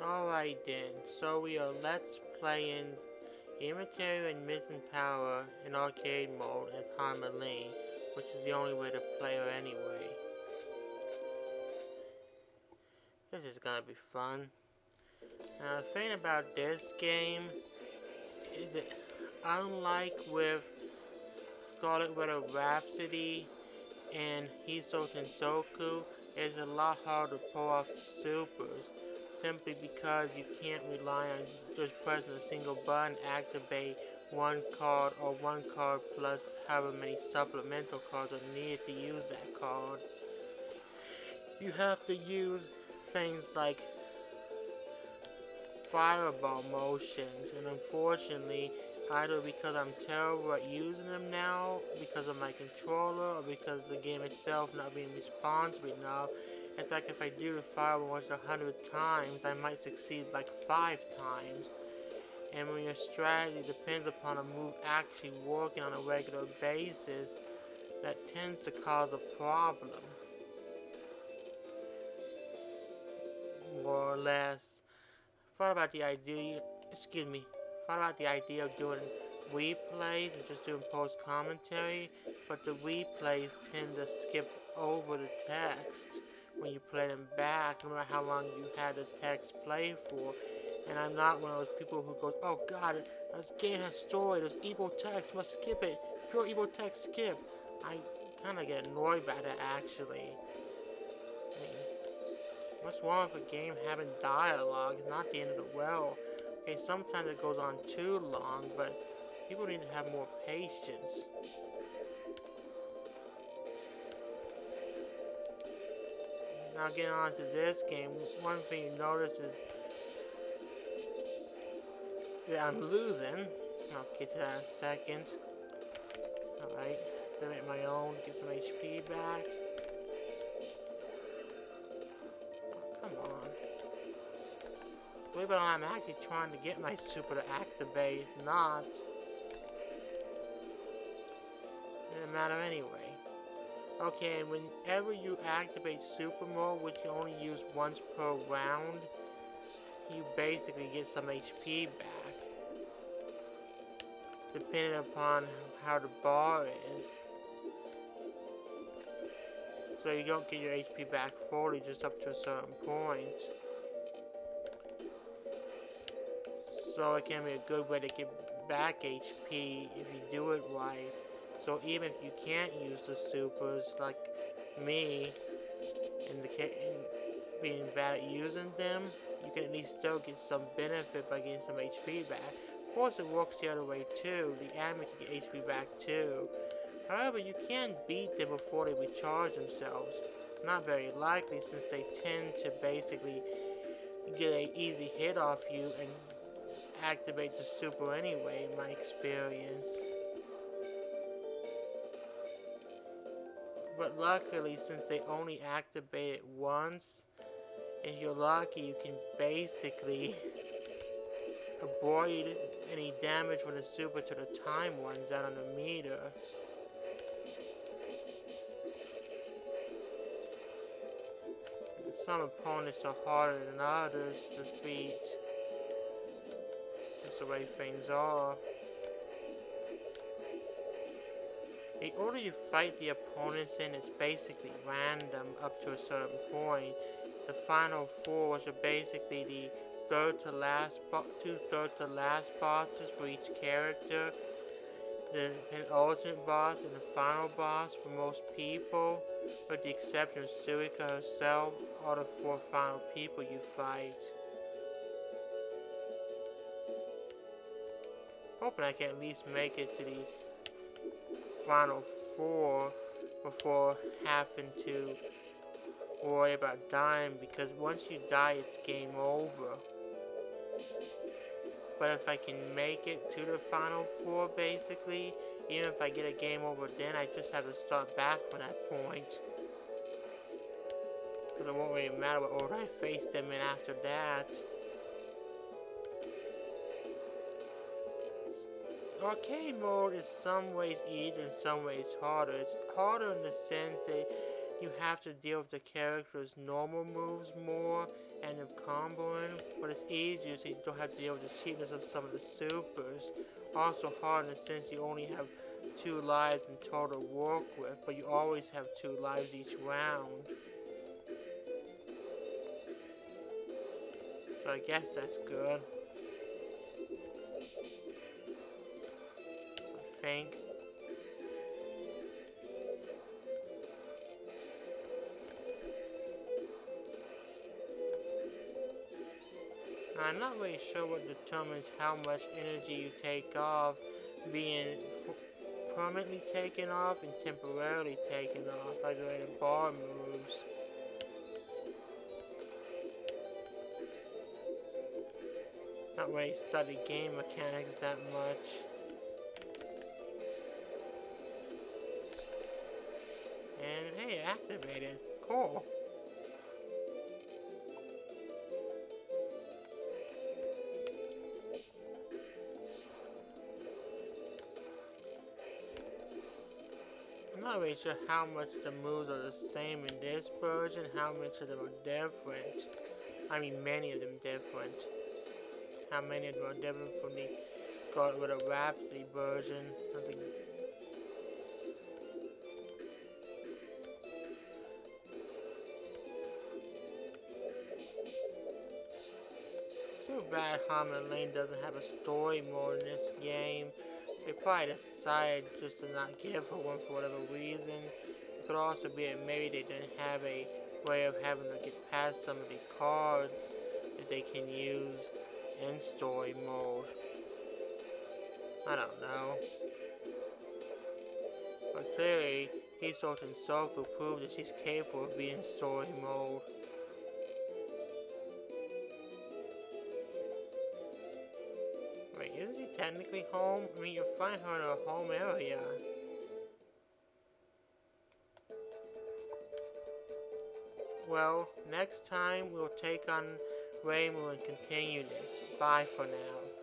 Alright then, so we are let's playing Immaterial and Missing Power in arcade mode as Meling, which is the only way to play her anyway. This is gonna be fun. Now the thing about this game is that unlike with Scarlet Weather Rhapsody and Hiso Tensoku, it's a lot harder to pull off the supers, simply because you can't rely on just pressing a single button to activate one card or one card plus however many supplemental cards are needed to use that card. You have to use things like fireball motions, and unfortunately, either because I'm terrible at using them now, because of my controller, or because the game itself not being responsive enough, it's like if I do the fireball motion 100 times, I might succeed like 5 times. And when your strategy depends upon a move actually working on a regular basis, that tends to cause a problem, more or less. Thought about the idea, excuse me, thought about the idea of doing Wii plays and just doing post commentary, but the Wii plays tend to skip over the text when you play them back, no matter how long you had the text play for. And I'm not one of those people who goes, oh god, this game has story, there's evil text, must skip it, pure evil text, skip. I kind of get annoyed by that actually. I mean, what's wrong with a game having dialogue? It's not the end of the world. Okay, sometimes it goes on too long, but people need to have more patience. Now getting on to this game, one thing you notice is that I'm losing. I'll get to that in a second. Alright, make my own, get some HP back. Oh, come on. Believe it or not, I'm actually trying to get my super to activate. If not, it doesn't matter anyway. Okay, and whenever you activate super mode, which you only use once per round, you basically get some HP back, depending upon how the bar is. So you don't get your HP back fully, just up to a certain point. So it can be a good way to get back HP if you do it right. So even if you can't use the supers, like me, in being bad at using them, you can at least still get some benefit by getting some HP back. Of course, it works the other way too. The enemy can get HP back too. However, you can beat them before they recharge themselves. Not very likely, since they tend to basically get an easy hit off you and activate the super anyway, in my experience. But luckily, since they only activate it once, if you're lucky, you can basically avoid any damage when the super to the time runs out on the meter. Some opponents are harder than others to defeat. That's the way things are. The order you fight the opponents in is basically random up to a certain point. The final four, which are basically the two-thirds to last bosses for each character, the ultimate boss and the final boss for most people, with the exception of Suika herself, are the four final people you fight. Hoping I can at least make it to the final four before having to worry about dying, because once you die it's game over. But if I can make it to the final four basically, even if I get a game over then, I just have to start back from that point. Because it won't really matter what order I face them in after that. Arcade mode is some ways easier and some ways harder. It's harder in the sense that you have to deal with the character's normal moves more, and the comboing, but it's easier so you don't have to deal with the cheapness of some of the supers. Also hard in the sense you only have 2 lives in total to work with, but you always have 2 lives each round. So I guess that's good. I think. I'm not really sure what determines how much energy you take off, being permanently taken off and temporarily taken off, like the way the bar moves. Not really study game mechanics that much. And hey, activated. Cool. I'm not really sure how much the moves are the same in this version, how much of them are different. I mean, many of them different. How many of them are different from the God with a Rhapsody version. Something. Too bad Harmon Lane doesn't have a story mode in this game. They probably decided just to not give her one for whatever reason. It could also be that maybe they didn't have a way of having to get past some of the cards that they can use in story mode. I don't know. But clearly, Hisoka and Soku prove that she's capable of being story mode. Wait, isn't she technically home? I mean, you find her in her home area. Well, next time we'll take on Reimu and continue this. Bye for now.